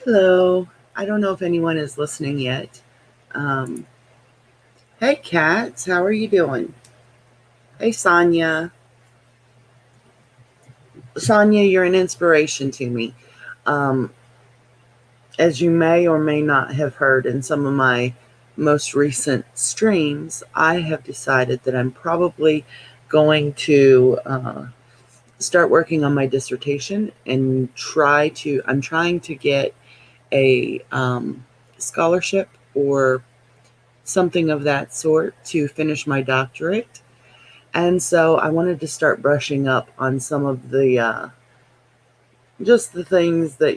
Hello. I don't know if anyone is listening yet. Um, hey, Cats, how are you doing? Hey, Sonia. Sonia, you're an inspiration to me. Um, as you may or may not have heard in some of my most recent streams, I have decided that I'm probably going to start working on my dissertation and I'm trying to get a scholarship or something of that sort to finish my doctorate. And so I wanted to start brushing up on some of the just the things that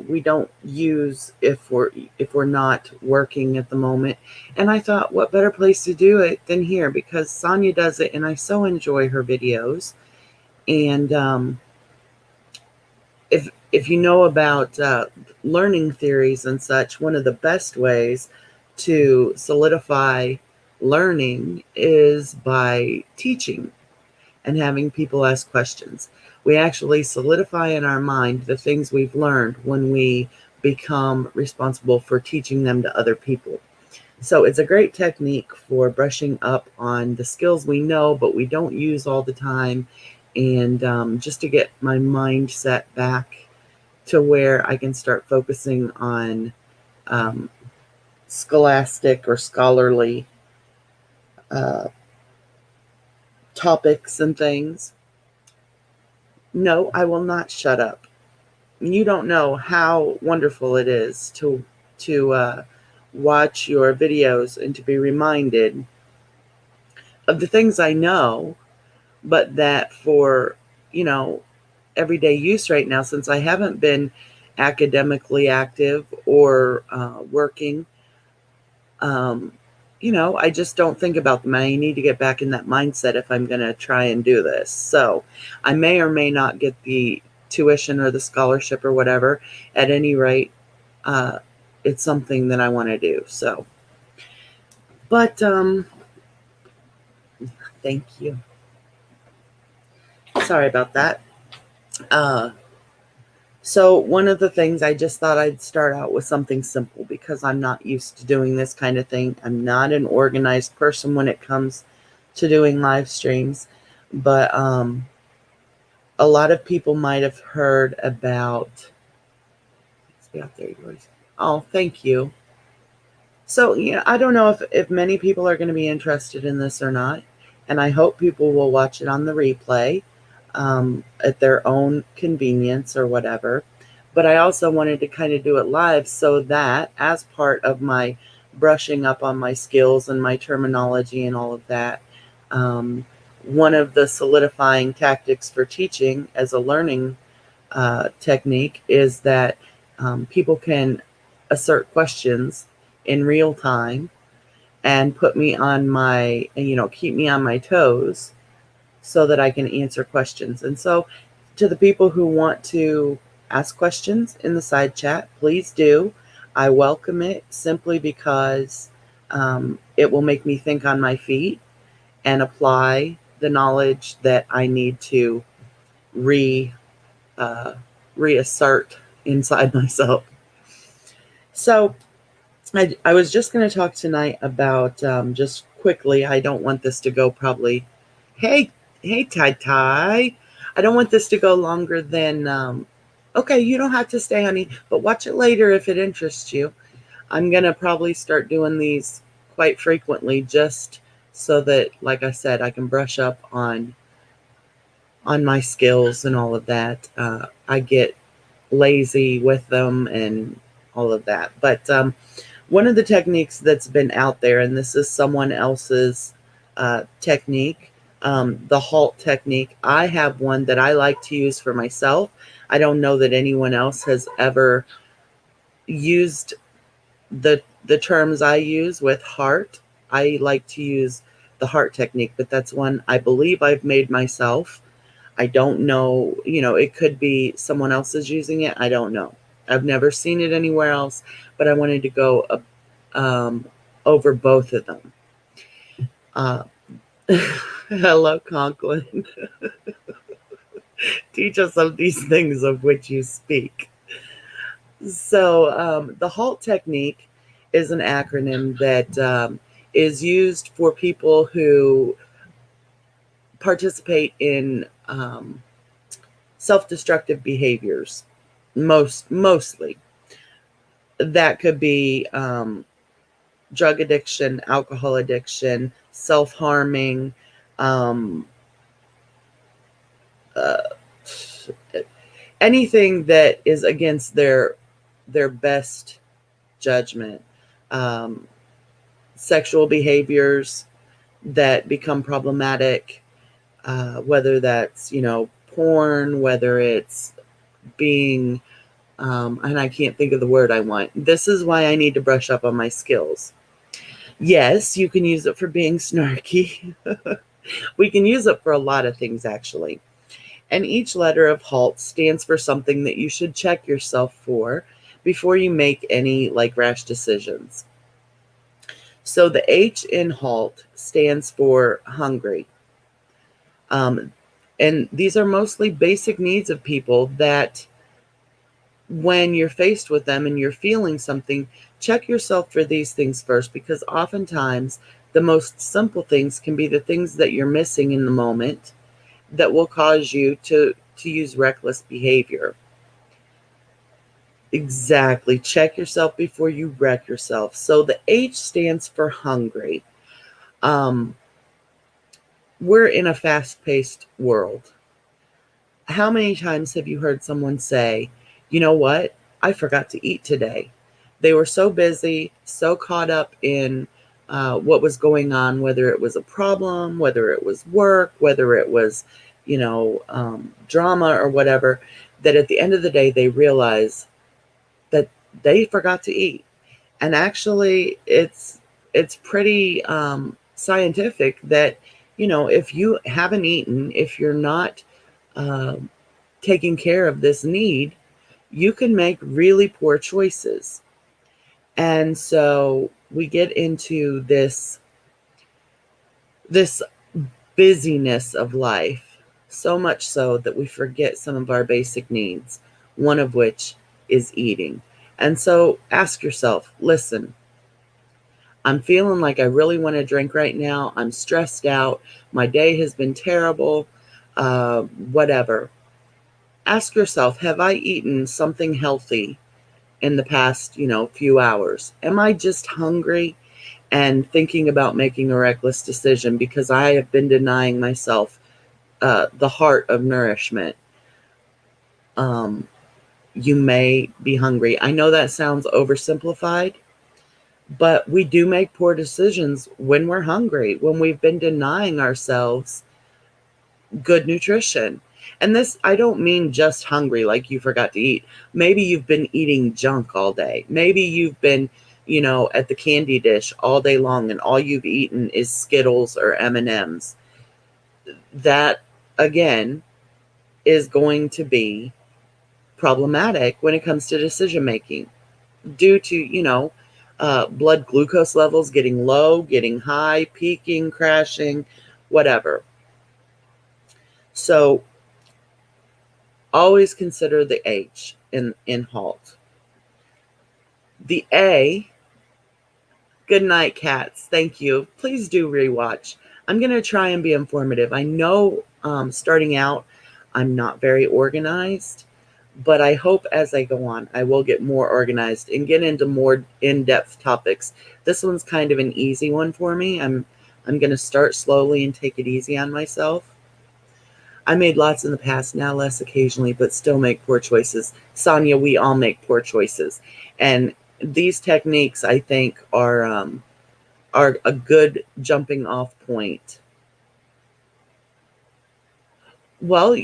we don't use if we're not working at the moment. And I thought, what better place to do it than here, because Sonia does it, and I so enjoy her videos. And if you know about learning theories and such, one of the best ways to solidify learning is by teaching and having people ask questions. We actually solidify in our mind the things we've learned when we become responsible for teaching them to other people. So it's a great technique for brushing up on the skills we know but we don't use all the time, and just to get my mindset back to where I can start focusing on um, scholastic or scholarly uh, topics and things. No, I will not shut up. You don't know how wonderful it is to watch your videos and to be reminded of the things I know, but that for you know everyday use right now, since I haven't been academically active or working. Um, I just don't think about them. I need to get back in that mindset if I'm going to try and do this. So I may or may not get the tuition or the scholarship or whatever. At any rate, uh, it's something that I want to do. So, but thank you. Sorry about that. Uh, so one of the things, I just thought I'd start out with something simple because I'm not used to doing this kind of thing. I'm not an organized person when it comes to doing live streams, but a lot of people might have heard about. Let's be out there, yours. Oh, thank you. So yeah, I don't know if many people are going to be interested in this or not, and I hope people will watch it on the replay at their own convenience or whatever. But I also wanted to kind of do it live so that, as part of my brushing up on my skills and my terminology and all of that, um, one of the solidifying tactics for teaching as a learning technique is that people can assert questions in real time and put me on my, keep me on my toes so that I can answer questions. And so, to the people who want to ask questions in the side chat, please do. I welcome it simply because it will make me think on my feet and apply the knowledge that I need to re uh, reassert inside myself. So I was just going to talk tonight about just quickly. I don't want this to go probably. Hey, hey, Tai Tai. I don't want this to go longer than. Okay, you don't have to stay, honey, but watch it later if it interests you. I'm going to probably start doing these quite frequently just so that, like I said, I can brush up on my skills and all of that. I get lazy with them and all of that. But one of the techniques that's been out there, and this is someone else's technique, the H.A.L.T technique. I have one that I like to use for myself. I don't know that anyone else has ever used the terms I use with H.A.R.T. I like to use the H.A.R.T technique, but that's one I believe I've made myself. I don't know, it could be someone else is using it. I don't know. I've never seen it anywhere else, but I wanted to go um, over both of them. Uh, Hello, Conklin. Teach us of these things of which you speak. So the HALT technique is an acronym that is used for people who participate in self-destructive behaviors. Mostly that could be drug addiction, alcohol addiction, self-harming, um, uh, anything that is against their best judgment. Um, Sexual behaviors that become problematic, whether that's, porn, whether it's being, and I can't think of the word I want. This is why I need to brush up on my skills. Yes, you can use it for being snarky. We can use it for a lot of things, actually. And each letter of HALT stands for something that you should check yourself for before you make any like rash decisions. So the H in HALT stands for hungry. Um, and these are mostly basic needs of people that when you're faced with them and you're feeling something, check yourself for these things first, because oftentimes the most simple things can be the things that you're missing in the moment that will cause you to use reckless behavior. Exactly. Check yourself before you wreck yourself. So the H stands for hungry. Um, we're in a fast-paced world. How many times have you heard someone say, you know what? I forgot to eat today. They were so busy, so caught up in what was going on, whether it was a problem, whether it was work, whether it was, drama or whatever, that at the end of the day, they realize that they forgot to eat. And actually, it's pretty scientific that, if you haven't eaten, if you're not um, taking care of this need, you can make really poor choices. And so we get into this busyness of life, so much so that we forget some of our basic needs, one of which is eating. And so ask yourself, listen, I'm feeling like I really want to drink right now. I'm stressed out. My day has been terrible. Whatever. Ask yourself, have I eaten something healthy in the past, few hours? Am I just hungry and thinking about making a reckless decision because I have been denying myself the heart of nourishment? Um, you may be hungry. I know that sounds oversimplified, but we do make poor decisions when we're hungry, when we've been denying ourselves good nutrition. And this, I don't mean just hungry, like you forgot to eat. Maybe you've been eating junk all day. Maybe you've been, at the candy dish all day long and all you've eaten is Skittles or M&Ms. That, again, is going to be problematic when it comes to decision making due to, blood glucose levels getting low, getting high, peaking, crashing, whatever. So always consider the H in HALT. The A, good night, cats. Thank you. Please do rewatch. I'm going to try and be informative. I know starting out, I'm not very organized, but I hope as I go on, I will get more organized and get into more in-depth topics. This one's kind of an easy one for me. I'm going to start slowly and take it easy on myself. I made lots in the past, now less occasionally, but still make poor choices. Sonia, we all make poor choices. And these techniques, I think, are a good jumping off point. Well,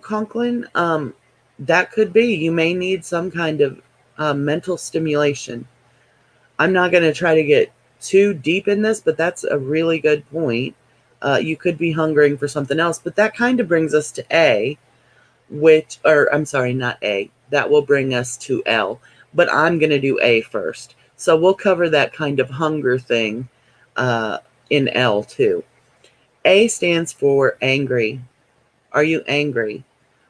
Conklin, that could be. You may need some kind of mental stimulation. I'm not going to try to get too deep in this, but that's a really good point. You could be hungering for something else, but that kind of brings us to A, or I'm sorry, not A. That will bring us to L, but I'm going to do A first. So we'll cover that kind of hunger thing in L too. A stands for angry. Are you angry?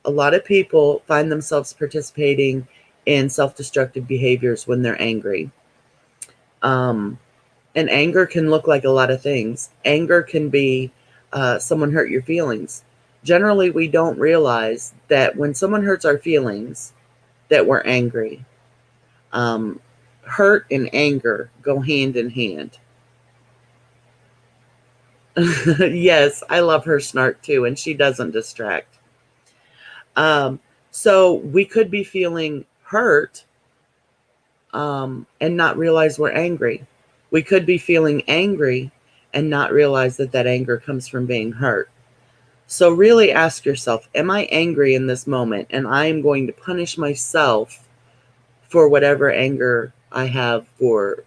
A lot of people find themselves participating in self-destructive behaviors when they're angry. Um, and anger can look like a lot of things. Anger can be someone hurt your feelings. Generally, we don't realize that when someone hurts our feelings, that we're angry. Um, Hurt and anger go hand in hand. Yes, I love her snark too, and she doesn't distract. Um, so we could be feeling hurt and not realize we're angry. We could be feeling angry and not realize that that anger comes from being hurt. So really ask yourself, am I angry in this moment? And I am going to punish myself for whatever anger I have for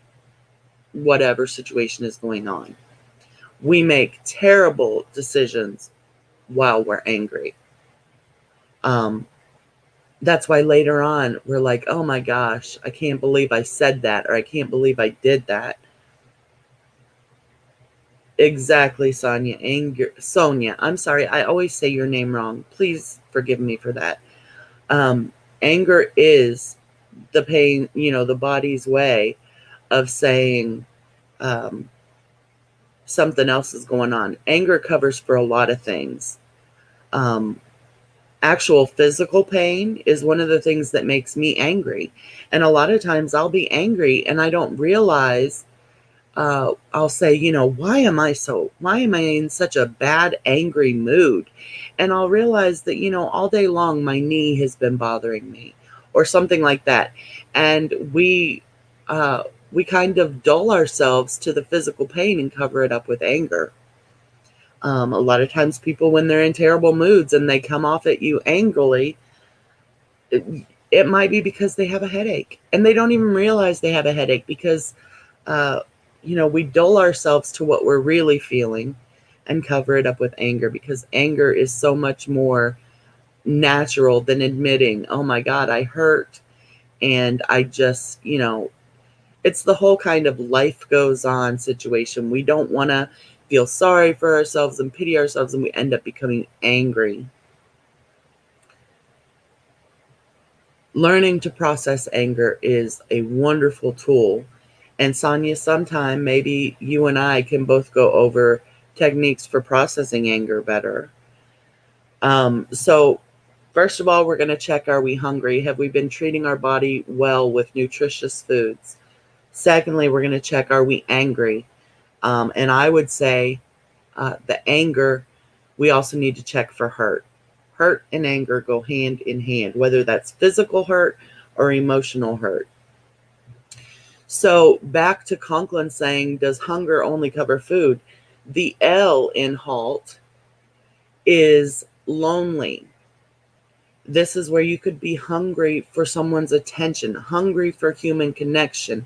whatever situation is going on. We make terrible decisions while we're angry. Um, that's why later on we're like, oh my gosh, I can't believe I said that, or I can't believe I did that. Exactly, Sonia. Anger, Sonia. I'm sorry. I always say your name wrong. Please forgive me for that. Um, Anger is the pain, the body's way of saying um, something else is going on. Anger covers for a lot of things. Um, Actual physical pain is one of the things that makes me angry. And a lot of times I'll be angry and I don't realize. I'll say, why am I in such a bad, angry mood? And I'll realize that, all day long, my knee has been bothering me or something like that. And we kind of dull ourselves to the physical pain and cover it up with anger. A lot of times people, when they're in terrible moods and they come off at you angrily, it, it might be because they have a headache and they don't even realize they have a headache because uh, we dull ourselves to what we're really feeling and cover it up with anger because anger is so much more natural than admitting, oh my God, I hurt. And I just, it's the whole kind of life goes on situation. We don't want to feel sorry for ourselves and pity ourselves, and we end up becoming angry. Learning to process anger is a wonderful tool. And Sonia, sometime maybe you and I can both go over techniques for processing anger better. So first of all, we're going to check, are we hungry? Have we been treating our body well with nutritious foods? Secondly, we're going to check, are we angry? And I would say the anger, we also need to check for hurt. Hurt and anger go hand in hand, whether that's physical hurt or emotional hurt. So back to Conklin saying, does hunger only cover food? The L in H.A.L.T is lonely. This is where you could be hungry for someone's attention, hungry for human connection,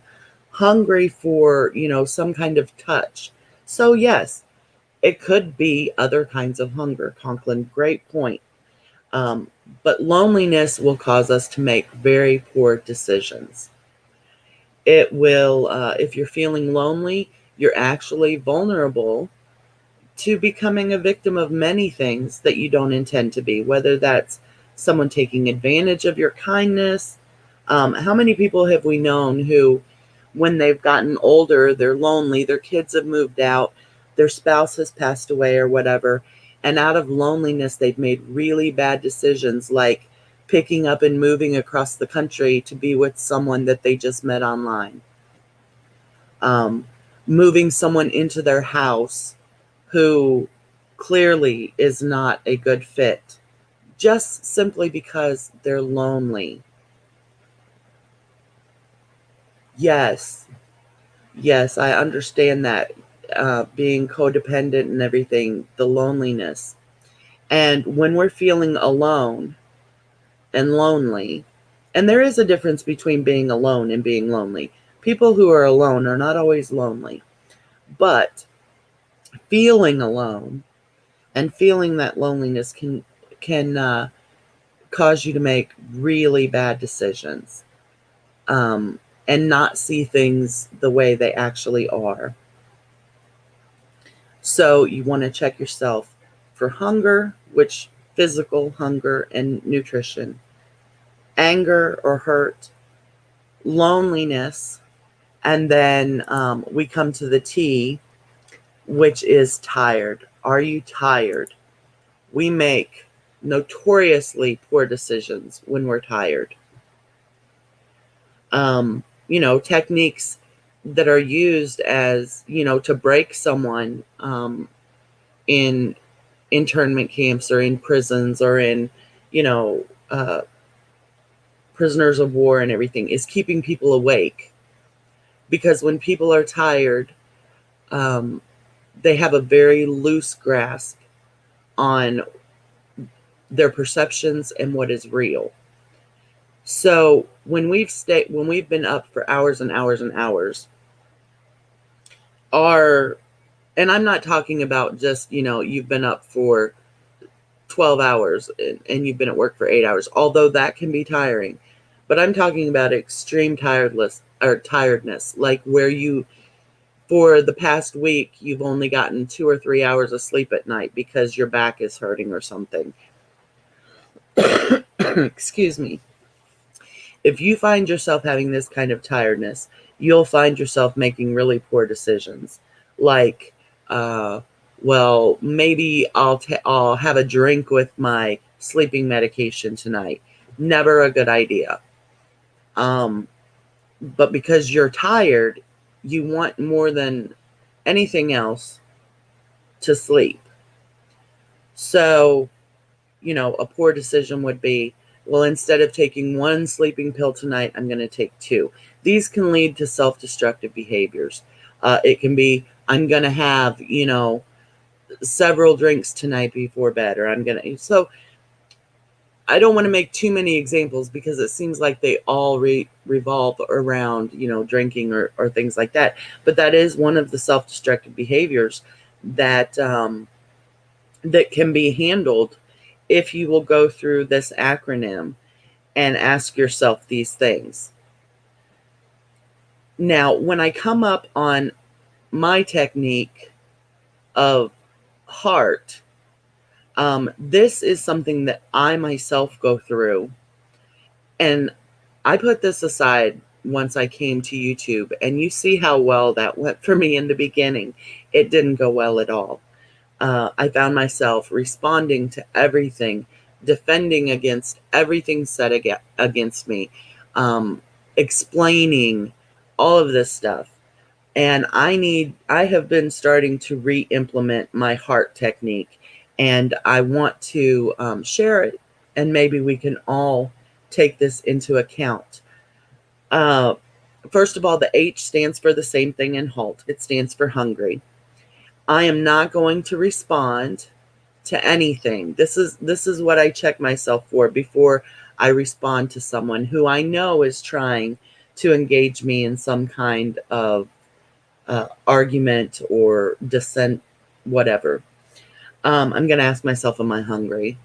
hungry for, some kind of touch. So yes, it could be other kinds of hunger. Conklin, great point. Um, but loneliness will cause us to make very poor decisions. It will, if you're feeling lonely, you're actually vulnerable to becoming a victim of many things that you don't intend to be, whether that's someone taking advantage of your kindness. How many people have we known who, when they've gotten older, they're lonely, their kids have moved out, their spouse has passed away or whatever, and out of loneliness, they've made really bad decisions like picking up and moving across the country to be with someone that they just met online. Um, Moving someone into their house who clearly is not a good fit, just simply because they're lonely. Yes, yes, I understand that, being codependent and everything, the loneliness. And when we're feeling alone and lonely, and there is a difference between being alone and being lonely. People who are alone are not always lonely, but feeling alone and feeling that loneliness can cause you to make really bad decisions, and not see things the way they actually are. So you want to check yourself for hunger, which physical hunger and nutrition. anger or hurt, loneliness, and then we come to the T, which is tired. Are you tired? We make notoriously poor decisions when we're tired. Techniques that are used as, to break someone in internment camps or in prisons or in, you know, uh, prisoners of war and everything is keeping people awake. Because when people are tired, um, they have a very loose grasp on their perceptions and what is real. So when we've been up for hours and hours and hours, our and I'm not talking about just, you've been up for 12 hours and you've been at work for 8 hours, although that can be tiring. But I'm talking about extreme tiredness, like where for the past week, you've only gotten 2 or 3 hours of sleep at night because your back is hurting or something. Excuse me. If you find yourself having this kind of tiredness, you'll find yourself making really poor decisions. Like, uh, well, maybe I'll have a drink with my sleeping medication tonight. Never a good idea. Um, but because you're tired, you want more than anything else to sleep. So, a poor decision would be, well, instead of taking one sleeping pill tonight, I'm going to take two. These can lead to self-destructive behaviors. It can be, I'm going to have, several drinks tonight before bed, or so I don't want to make too many examples because it seems like they all revolve around, drinking or things like that. But that is one of the self-destructive behaviors that, that can be handled if you will go through this acronym and ask yourself these things. Now, when I come up on my technique of H.A.R.T, this is something that I myself go through. And I put this aside once I came to YouTube, and you see how well that went for me in the beginning. It didn't go well at all. I found myself responding to everything, defending against everything said against me, explaining all of this stuff. And I have been starting to re-implement my H.A.R.T technique, and I want to share it, and maybe we can all take this into account. Uh, First of all, the H stands for the same thing in H.A.L.T. It stands for hungry. I am not going to respond to anything. This is what I check myself for before I respond to someone who I know is trying to engage me in some kind of argument or dissent, whatever. I'm going to ask myself, am I hungry?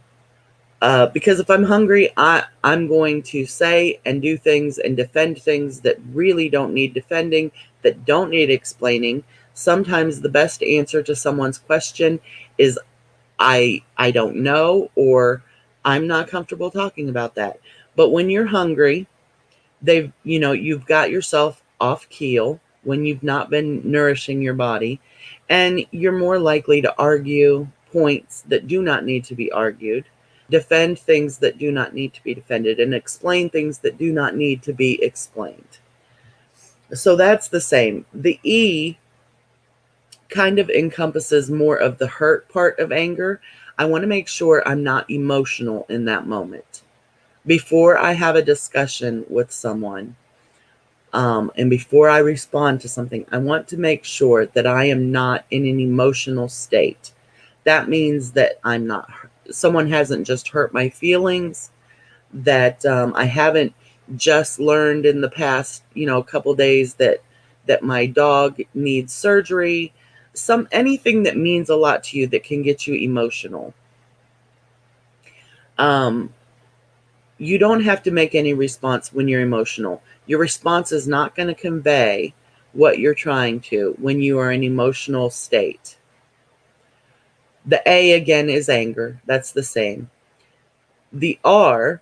Because if I'm hungry, I'm going to say and do things and defend things that really don't need defending, that don't need explaining. Sometimes the best answer to someone's question is I don't know, or I'm not comfortable talking about that. But when you're hungry, you've got yourself off keel when you've not been nourishing your body, and you're more likely to argue points that do not need to be argued, defend things that do not need to be defended, and explain things that do not need to be explained. So that's the same. The E kind of encompasses more of the hurt part of anger. I want to make sure I'm not emotional in that moment. Before I have a discussion with someone, and before I respond to something, I want to make sure that I am not in an emotional state. That means that someone hasn't just hurt my feelings, that I haven't just learned in the past, couple days that my dog needs surgery, anything that means a lot to you that can get you emotional. You don't have to make any response when you're emotional. Your response is not going to convey what you're trying to when you are in emotional state. The A again is anger. That's the same. The R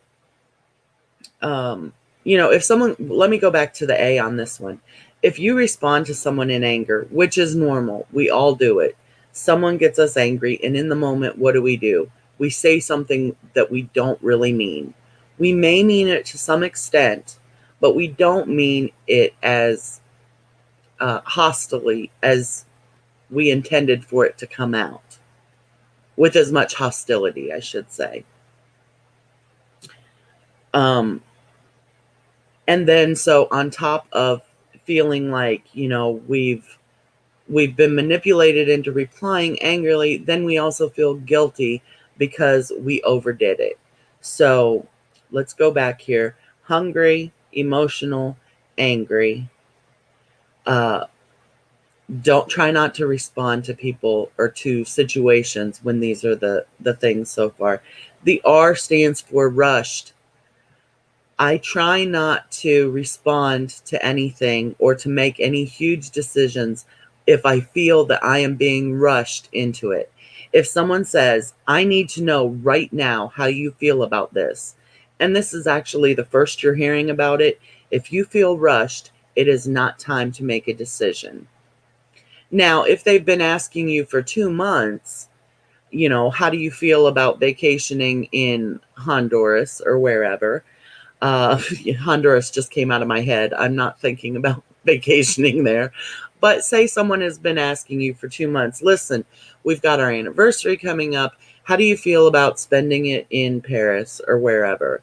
If someone, let me go back to the A on this one. If you respond to someone in anger, which is normal, we all do it. Someone gets us angry, and in the moment, what do? We say something that we don't really mean. We may mean it to some extent, but we don't mean it as hostilely as we intended for it to come out, with as much hostility, I should say. Um, and then so on top of feeling like, we've been manipulated into replying angrily, then we also feel guilty because we overdid it. So let's go back here. Hungry, emotional, angry. Uh, don't try not to respond to people or to situations when these are the things so far. The R stands for rushed. I try not to respond to anything or to make any huge decisions if I feel that I am being rushed into it. If someone says, I need to know right now how you feel about this, and this is actually the first you're hearing about it, if you feel rushed, it is not time to make a decision. Now, if they've been asking you for 2 months, how do you feel about vacationing in Honduras or wherever? Honduras just came out of my head. I'm not thinking about vacationing there. But say someone has been asking you for 2 months, listen, we've got our anniversary coming up. How do you feel about spending it in Paris or wherever?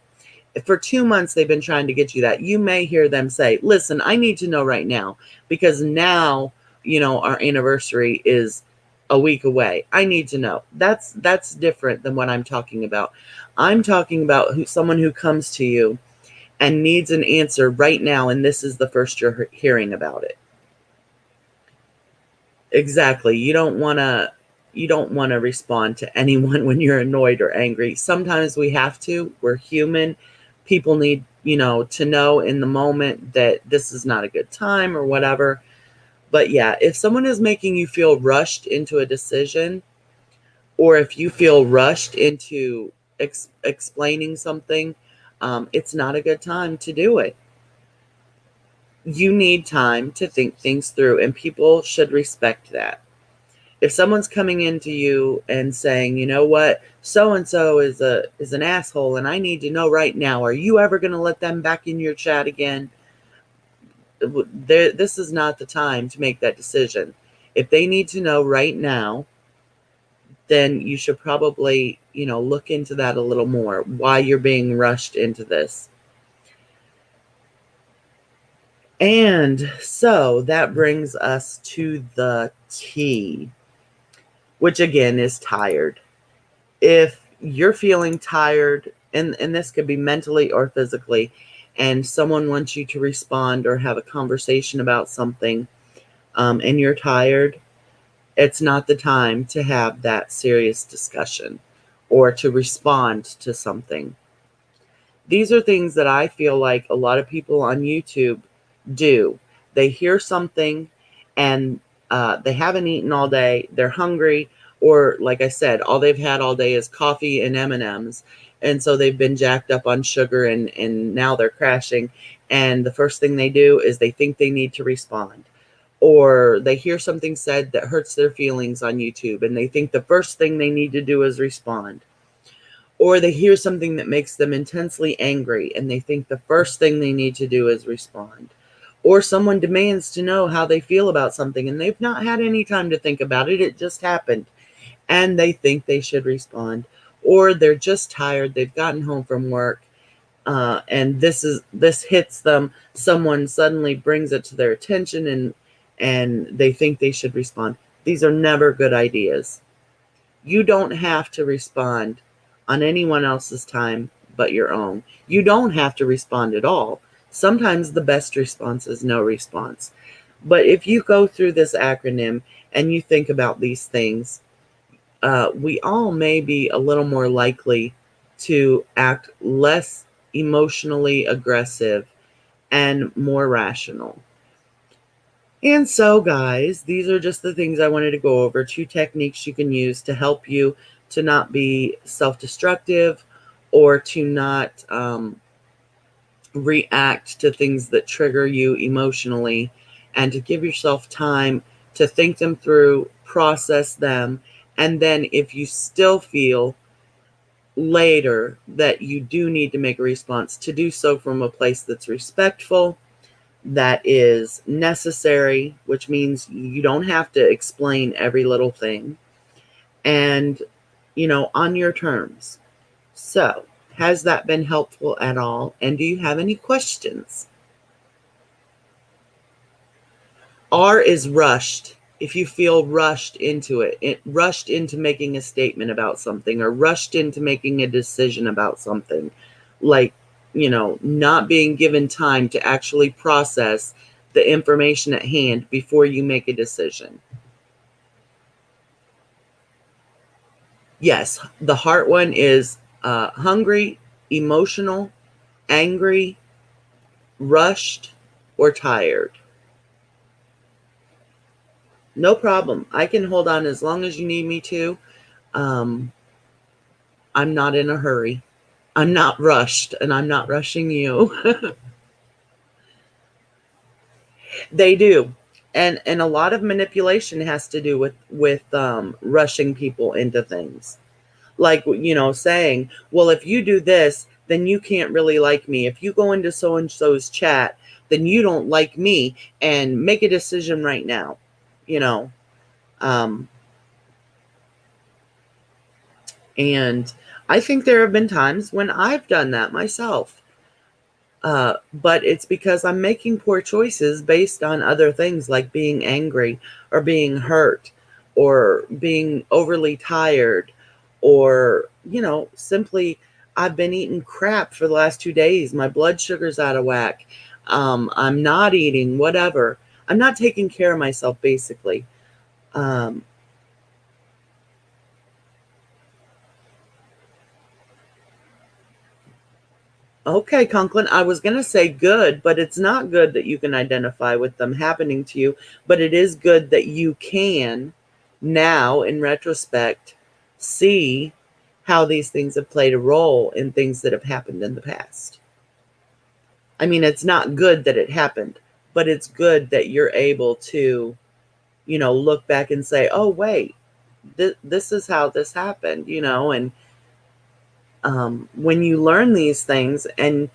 If for 2 months they've been trying to get you that, you may hear them say, listen, I need to know right now because now, our anniversary is a week away. I need to know. That's different than what I'm talking about. I'm talking about someone who comes to you and needs an answer right now, and this is the first you're hearing about it. Exactly. You don't want to respond to anyone when you're annoyed or angry. Sometimes we have to. We're human. People need, to know in the moment that this is not a good time or whatever. But yeah, if someone is making you feel rushed into a decision, or if you feel rushed into explaining something, it's not a good time to do it. You need time to think things through, and people should respect that. If someone's coming into you and saying, you know what, so and so is an asshole and I need to know right now, are you ever going to let them back in your chat again? This is not the time to make that decision. If they need to know right now, then you should probably, look into that a little more, why you're being rushed into this. And so that brings us to the T, which again is tired. If you're feeling tired, and this could be mentally or physically, and someone wants you to respond or have a conversation about something, and you're tired, it's not the time to have that serious discussion or to respond to something. These are things that I feel like a lot of people on YouTube do. They hear something and they haven't eaten all day. They're hungry, or like I said, all they've had all day is coffee and M&Ms. And so they've been jacked up on sugar, and now they're crashing. And the first thing they do is they think they need to respond. Or they hear something said that hurts their feelings on YouTube, and they think the first thing they need to do is respond. Or they hear something that makes them intensely angry, and they think the first thing they need to do is respond. Or someone demands to know how they feel about something, and they've not had any time to think about it. It just happened, and they think they should respond. Or they're just tired. They've gotten home from work, and this hits them. Someone suddenly brings it to their attention, and they think they should respond. These are never good ideas. You don't have to respond on anyone else's time but your own. You don't have to respond at all. Sometimes the best response is no response. But if you go through this acronym and you think about these things, we all may be a little more likely to act less emotionally aggressive and more rational. And so, guys, these are just the things I wanted to go over. 2 techniques you can use to help you to not be self-destructive, or to not react to things that trigger you emotionally, and to give yourself time to think them through, process them, and then if you still feel later that you do need to make a response, to do so from a place that's respectful, that is necessary, which means you don't have to explain every little thing, and on your terms. So, has that been helpful at all? And do you have any questions? R is rushed. If you feel rushed into it, rushed into making a statement about something, or rushed into making a decision about something, like, not being given time to actually process the information at hand before you make a decision. Yes, the heart one is hungry, emotional, angry, rushed, or tired. No problem. I can hold on as long as you need me to. Um, I'm not in a hurry. I'm not rushed, and I'm not rushing you. They do. And a lot of manipulation has to do with rushing people into things. Like, saying, well, if you do this, then you can't really like me. If you go into so and so's chat, then you don't like me, and make a decision right now. You know, um, and I think there have been times when I've done that myself. But it's because I'm making poor choices based on other things, like being angry, or being hurt, or being overly tired, or, simply I've been eating crap for the last 2 days. My blood sugar's out of whack. I'm not eating, whatever. I'm not taking care of myself, basically. Um, Okay, Conklin, I was going to say good, but it's not good that you can identify with them happening to you, but it is good that you can now, in retrospect, see how these things have played a role in things that have happened in the past. I mean, it's not good that it happened, but it's good that you're able to, look back and say, oh, wait, this is how this happened, and when you learn these things, and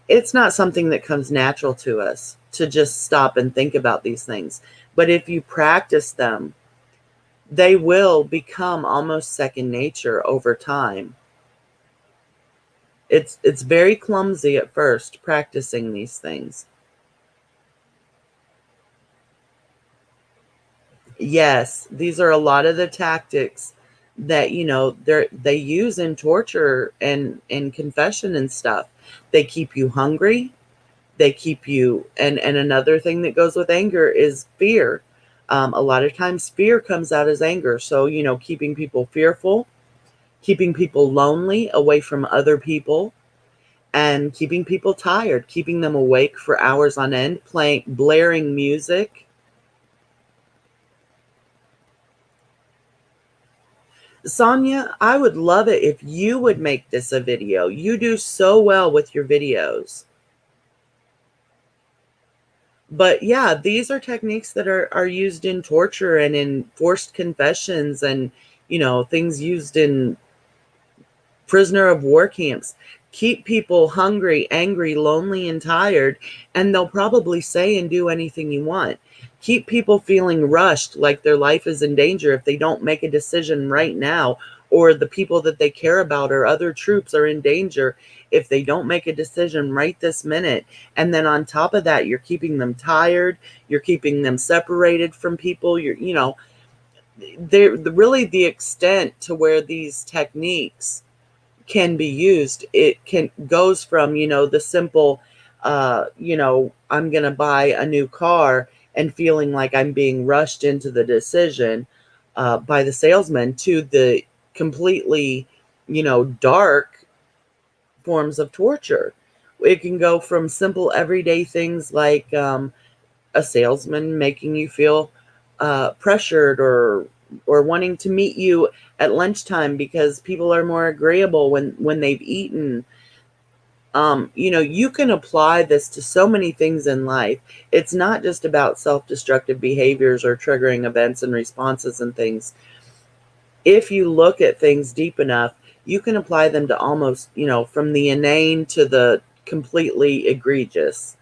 it's not something that comes natural to us to just stop and think about these things. But if you practice them, they will become almost second nature over time. It's very clumsy at first, practicing these things. Yes, these are a lot of the tactics that they use in torture and in confession and stuff. They keep you hungry. They keep you, and another thing that goes with anger is fear. A lot of times fear comes out as anger. So, keeping people fearful, keeping people lonely, away from other people, and keeping people tired, keeping them awake for hours on end, playing blaring music. Sonia, I would love it if you would make this a video. You do so well with your videos. But yeah, these are techniques that are used in torture and in forced confessions, and things used in prisoner of war camps. Keep people hungry, angry, lonely, and tired, and they'll probably say and do anything you want. Keep people feeling rushed, like their life is in danger if they don't make a decision right now, or the people that they care about or other troops are in danger if they don't make a decision right this minute. And then on top of that, you're keeping them tired, you're keeping them separated from people. They're really the extent to where these techniques can be used. It can goes from, the simple, I'm going to buy a new car and feeling like I'm being rushed into the decision by the salesman, to the completely, dark forms of torture. It can go from simple everyday things like a salesman making you feel pressured, or wanting to meet you at lunchtime because people are more agreeable when they've eaten. You can apply this to so many things in life. It's not just about self-destructive behaviors or triggering events and responses and things. If you look at things deep enough, you can apply them to almost, from the inane to the completely egregious.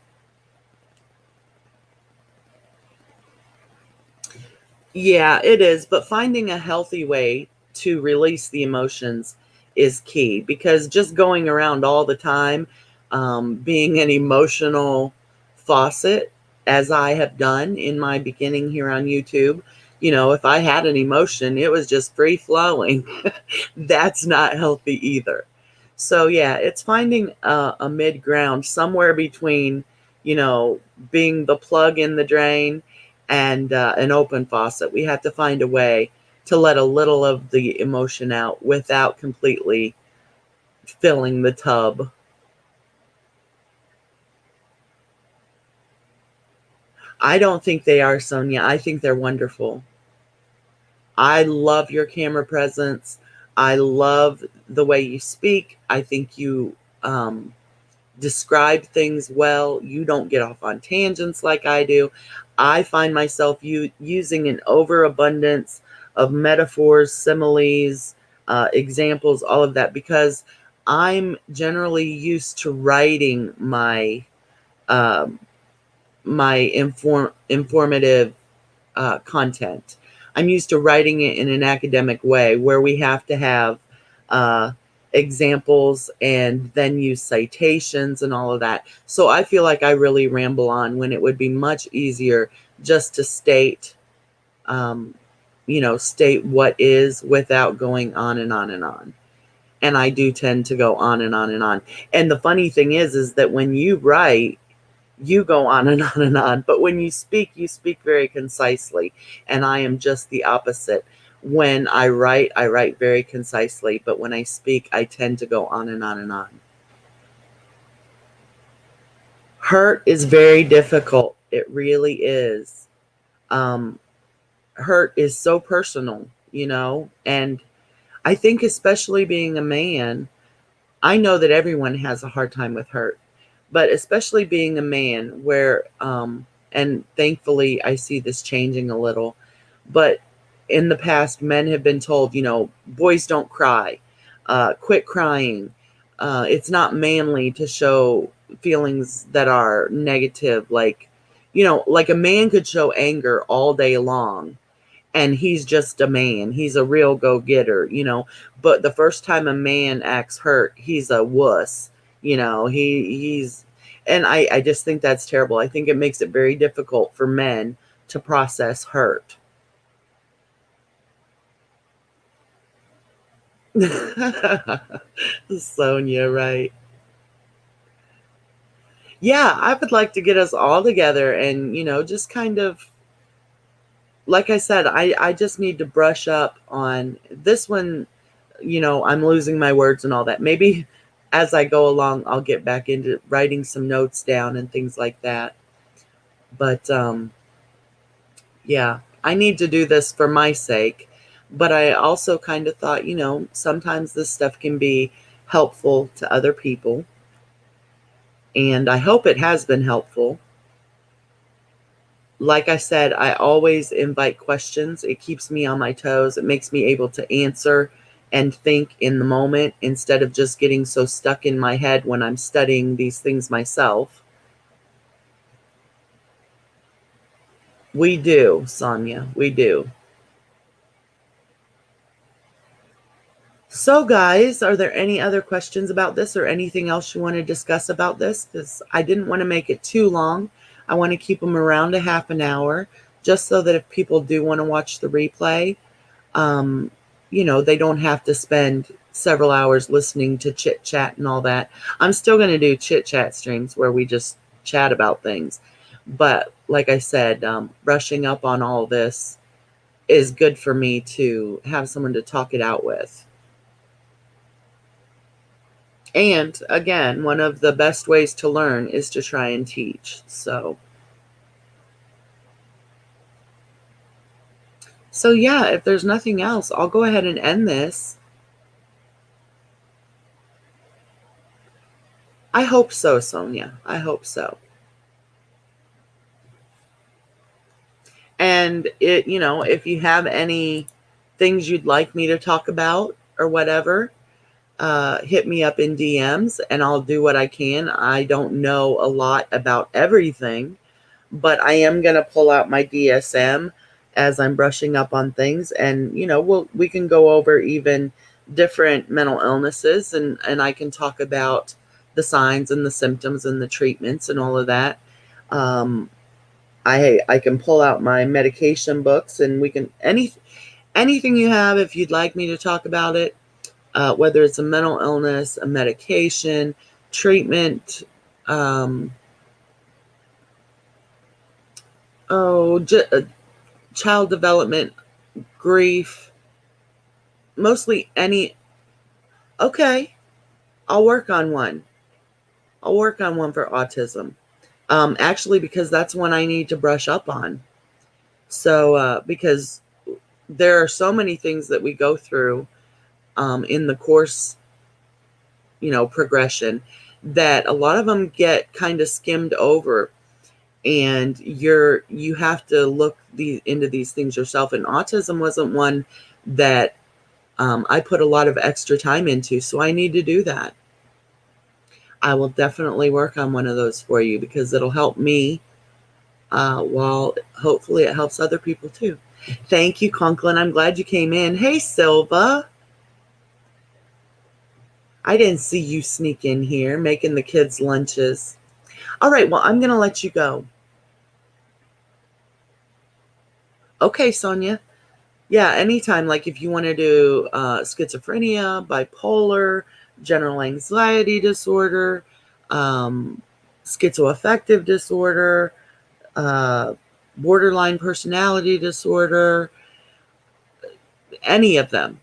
Yeah, it is. But finding a healthy way to release the emotions is key, because just going around all the time, being an emotional faucet, as I have done in my beginning here on YouTube, if I had an emotion, it was just free flowing. That's not healthy either. So, yeah, it's finding a mid ground somewhere between, you know, being the plug in the drain and an open faucet. We have to find a way to let a little of the emotion out without completely filling the tub. I don't think they are, Sonia. I think they're wonderful. I love your camera presence. I love the way you speak. I think you describe things well. You don't get off on tangents like I do. I find myself using an overabundance of metaphors, similes, examples, all of that, because I'm generally used to writing um, my informative content. I'm used to writing it in an academic way where we have to have uh, examples and then use citations and all of that. So I feel like I really ramble on when it would be much easier just to um, state what is without going on and on and on. And I do tend to go on and on and on. And the funny thing is that when you write, you go on and on and on. But when you speak very concisely. And I am just the opposite. When I write very concisely. But when I speak, I tend to go on and on and on. Hurt is very difficult. It really is. Um, Hurt is so personal. And I think, especially being a man, I know that everyone has a hard time with hurt, but especially being a man where, and thankfully I see this changing a little, but in the past, men have been told, boys don't cry, quit crying. It's not manly to show feelings that are negative. Like a man could show anger all day long, and he's just a man. He's a real go-getter. But the first time a man acts hurt, he's a wuss. He's and I just think that's terrible. I think it makes it very difficult for men to process hurt. Sonia, right? Yeah, I would like to get us all together and, just kind of, like I said, I just need to brush up on this one. I'm losing my words and all that. Maybe as I go along, I'll get back into writing some notes down and things like that. But yeah, I need to do this for my sake. But I also kind of thought, sometimes this stuff can be helpful to other people. And I hope it has been helpful. Like I said, I always invite questions. It keeps me on my toes. It makes me able to answer and think in the moment instead of just getting so stuck in my head when I'm studying these things myself. We do, Sonia. We do. So, guys, are there any other questions about this or anything else you want to discuss about this? Because I didn't want to make it too long. I want to keep them around a half an hour just so that if people do want to watch the replay, um, they don't have to spend several hours listening to chit chat and all that. I'm still going to do chit chat streams where we just chat about things. But like I said, brushing up on all this is good for me to have someone to talk it out with. And again, one of the best ways to learn is to try and teach. So yeah, if there's nothing else, I'll go ahead and end this. I hope so, Sonia. I hope so. And if you have any things you'd like me to talk about or whatever, hit me up in DMs and I'll do what I can. I don't know a lot about everything, but I am going to pull out my DSM as I'm brushing up on things. And, we can go over even different mental illnesses, and I can talk about the signs and the symptoms and the treatments and all of that. I can pull out my medication books, and we can, anything you have, if you'd like me to talk about it, whether it's a mental illness, a medication, treatment, child development, grief, mostly any. Okay, I'll work on one. I'll work on one for autism. Actually, because that's one I need to brush up on. So, because there are so many things that we go through in the course, progression, that a lot of them get kind of skimmed over, and you have to look into these things yourself. And autism wasn't one that I put a lot of extra time into, so I need to do that. I will definitely work on one of those for you because it'll help me, while hopefully it helps other people too. Thank you, Conklin. I'm glad you came in. Hey, Silva. I didn't see you sneak in here making the kids' lunches. All right, well, I'm going to let you go. Okay, Sonia. Yeah, anytime. Like if you want to do schizophrenia, bipolar, general anxiety disorder, schizoaffective disorder, borderline personality disorder, any of them,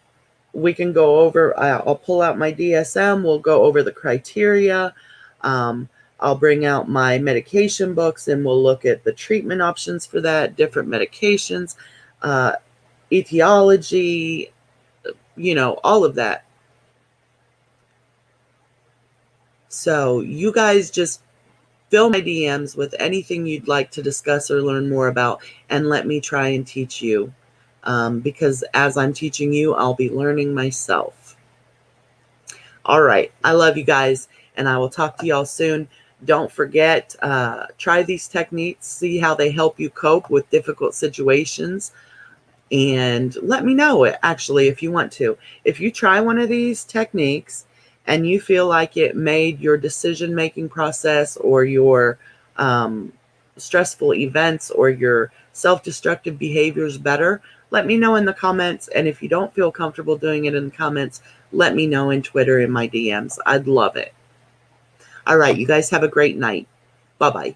we can go over. I'll pull out my DSM. We'll go over the criteria. I'll bring out my medication books and we'll look at the treatment options for that, different medications, etiology, all of that. So you guys just fill my DMs with anything you'd like to discuss or learn more about, and let me try and teach you. Because as I'm teaching you, I'll be learning myself. All right. I love you guys, and I will talk to y'all soon. Don't forget, try these techniques, see how they help you cope with difficult situations. And let me know, actually, if you want to. If you try one of these techniques and you feel like it made your decision-making process or your stressful events or your self-destructive behaviors better, let me know in the comments. And if you don't feel comfortable doing it in the comments, let me know in Twitter in my DMs. I'd love it. All right, you guys have a great night. Bye-bye.